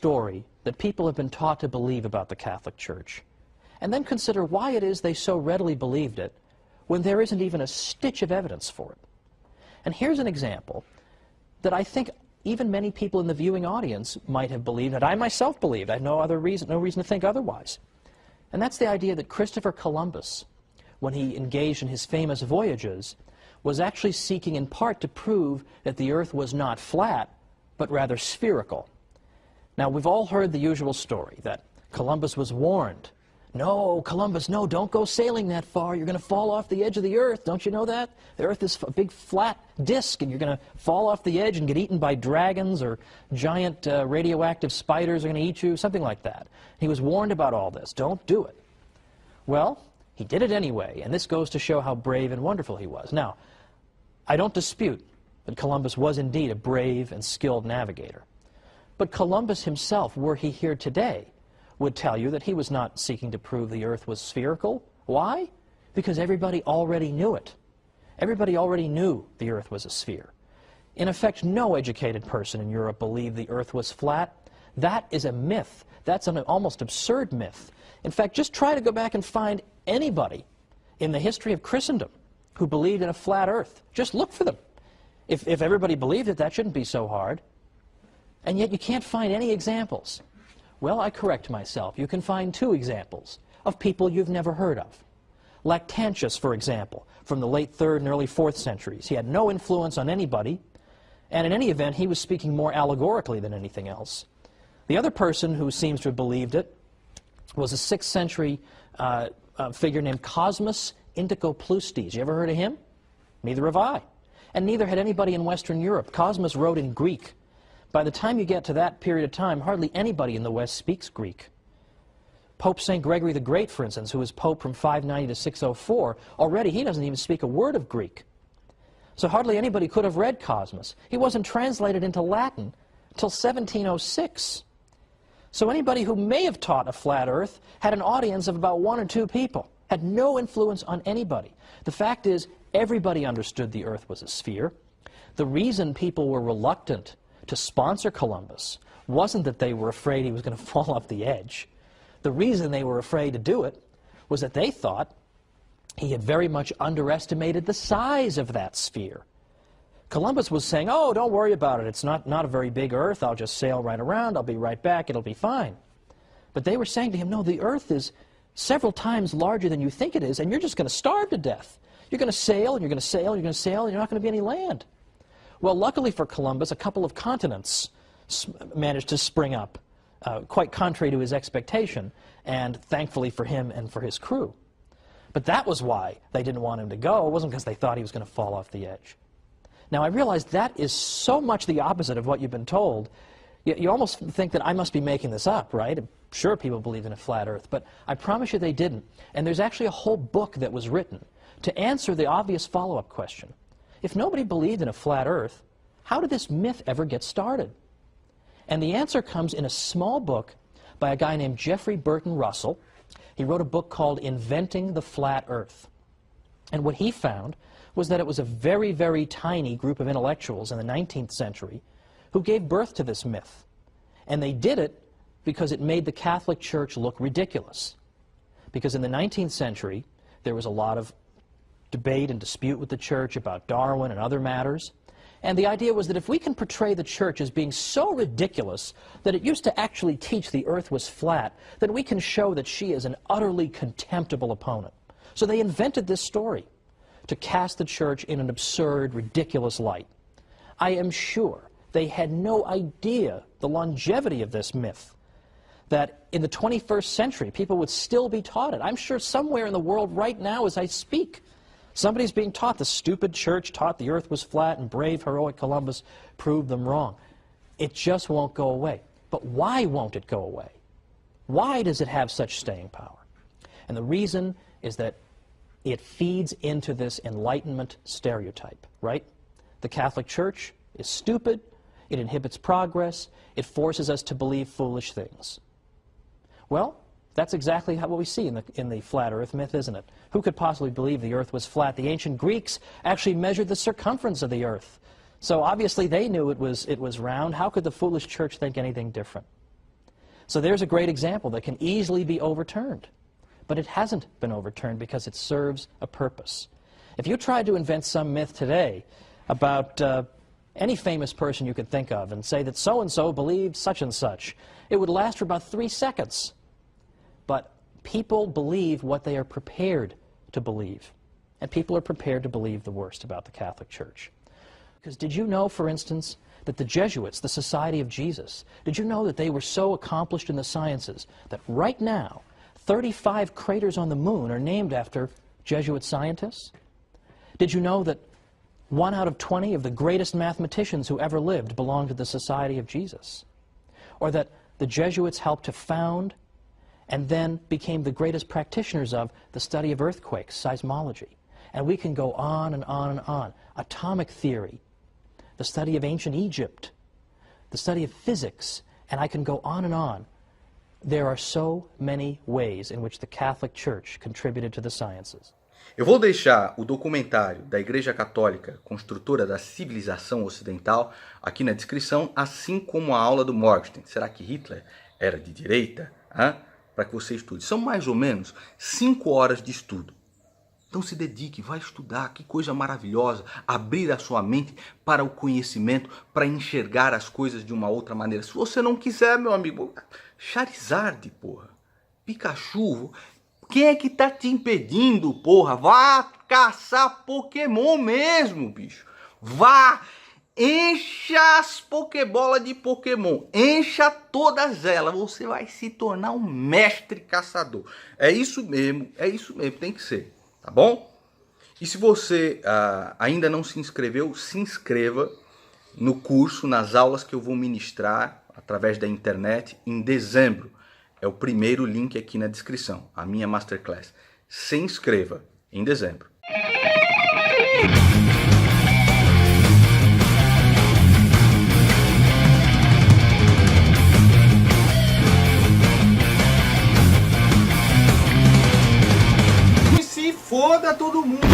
story that people have been taught to believe about the Catholic Church, and then consider why it is they so readily believed it when there isn't even a stitch of evidence for it. And here's an example that I think even many people in the viewing audience might have believed, that I myself believed. I have no reason to think otherwise. And that's the idea that Christopher Columbus, when he engaged in his famous voyages, was actually seeking in part to prove that the Earth was not flat, but rather spherical. Now, we've all heard the usual story that Columbus was warned. No, Columbus, no, don't go sailing that far. You're going to fall off the edge of the Earth. Don't you know that? The Earth is a big flat disk, and you're going to fall off the edge and get eaten by dragons, or giant radioactive spiders are going to eat you, something like that. He was warned about all this. Don't do it. Well, he did it anyway, and this goes to show how brave and wonderful he was. Now, I don't dispute that Columbus was indeed a brave and skilled navigator. But Columbus himself, were he here today, would tell you that he was not seeking to prove the Earth was spherical. Why? Because everybody already knew it. Everybody already knew the Earth was a sphere. In effect, no educated person in Europe believed the Earth was flat. That is a myth. That's an almost absurd myth. In fact, just try to go back and find anybody in the history of Christendom who believed in a flat Earth. Just look for them. If everybody believed it, that shouldn't be so hard. And yet you can't find any examples. Well, I correct myself. You can find two examples of people you've never heard of. Lactantius, for example, from the late 3rd and early 4th centuries. He had no influence on anybody, and in any event, he was speaking more allegorically than anything else. The other person who seems to have believed it was a 6th century figure named Cosmas Indicopleustes. You ever heard of him? Neither have I. And neither had anybody in Western Europe. Cosmas wrote in Greek. By the time you get to that period of time, hardly anybody in the West speaks Greek. Pope St. Gregory the Great, for instance, who was Pope from 590 to 604, already he doesn't even speak a word of Greek. So hardly anybody could have read Cosmas. He wasn't translated into Latin until 1706. So anybody who may have taught a flat Earth had an audience of about 1 or 2 people, had no influence on anybody. The fact is, everybody understood the Earth was a sphere. The reason people were reluctant to sponsor Columbus wasn't that they were afraid he was going to fall off the edge. The reason they were afraid to do it was that they thought he had very much underestimated the size of that sphere. Columbus was saying, oh, don't worry about it. It's not a very big Earth. I'll just sail right around. I'll be right back. It'll be fine. But they were saying to him, no, the Earth is several times larger than you think it is, and you're just going to starve to death. You're going to sail, and you're going to sail, and you're going to sail, and you're not going to be any land. Well, luckily for Columbus, a couple of continents managed to spring up, quite contrary to his expectation, and thankfully for him and for his crew. But that was why they didn't want him to go. It wasn't because they thought he was going to fall off the edge. Now, I realize that is so much the opposite of what you've been told. You almost think that I must be making this up, right? Sure, people believe in a flat Earth, but I promise you they didn't. And there's actually a whole book that was written to answer the obvious follow-up question. If nobody believed in a flat Earth, how did this myth ever get started? And the answer comes in a small book by a guy named Jeffrey Burton Russell. He wrote a book called Inventing the Flat Earth. And what he found was that it was a very, very tiny group of intellectuals in the 19th century who gave birth to this myth. And they did it because it made the Catholic Church look ridiculous. Because in the 19th century, there was a lot of debate and dispute with the Church about Darwin and other matters. And the idea was that if we can portray the Church as being so ridiculous that it used to actually teach the Earth was flat, then we can show that she is an utterly contemptible opponent. So they invented this story to cast the Church in an absurd, ridiculous light. I am sure they had no idea the longevity of this myth, that in the 21st century people would still be taught it. I'm sure somewhere in the world right now as I speak, somebody's being taught the stupid Church taught the Earth was flat and brave, heroic Columbus proved them wrong. It just won't go away. But why won't it go away? Why does it have such staying power? And the reason is that it feeds into this Enlightenment stereotype, right? The Catholic Church is stupid, it inhibits progress, it forces us to believe foolish things. Well, that's exactly what we see in the flat Earth myth, isn't it? Who could possibly believe the Earth was flat? The ancient Greeks actually measured the circumference of the Earth. So obviously they knew it was round. How could the foolish Church think anything different? So there's a great example that can easily be overturned. But it hasn't been overturned because it serves a purpose. If you tried to invent some myth today about any famous person you could think of and say that so-and-so believed such and such, it would last for about 3 seconds. But people believe what they are prepared to believe. And people are prepared to believe the worst about the Catholic Church. Because did you know, for instance, that the Jesuits, the Society of Jesus, did you know that they were so accomplished in the sciences that right now 35 craters on the moon are named after Jesuit scientists? Did you know that 1 out of 20 of the greatest mathematicians who ever lived belonged to the Society of Jesus? Or that the Jesuits helped to found and then became the greatest practitioners of the study of earthquakes, seismology. And we can go on and on and on. Atomic theory, the study of ancient Egypt, the study of physics, and I can go on and on. There are so many ways in which the Catholic Church contributed to the sciences. Eu vou deixar o documentário da Igreja Católica, construtora da civilização ocidental, aqui na descrição, assim como a aula do Morgenstern. Será que Hitler era de direita? Para que você estude. São mais ou menos 5 horas de estudo. Então se dedique, vai estudar, que coisa maravilhosa, abrir a sua mente para o conhecimento, para enxergar as coisas de uma outra maneira. Se você não quiser, meu amigo, Charizard, porra, Pikachu, quem é que tá te impedindo, porra? Vá caçar Pokémon mesmo, bicho. Vá, encha as Pokébolas de Pokémon, encha todas elas, você vai se tornar um mestre caçador. É isso mesmo, tem que ser. Tá bom? E se você ainda não se inscreveu, se inscreva no curso, nas aulas que eu vou ministrar através da internet em dezembro. É o primeiro link aqui na descrição, a minha Masterclass. Se inscreva em dezembro. Foda todo mundo.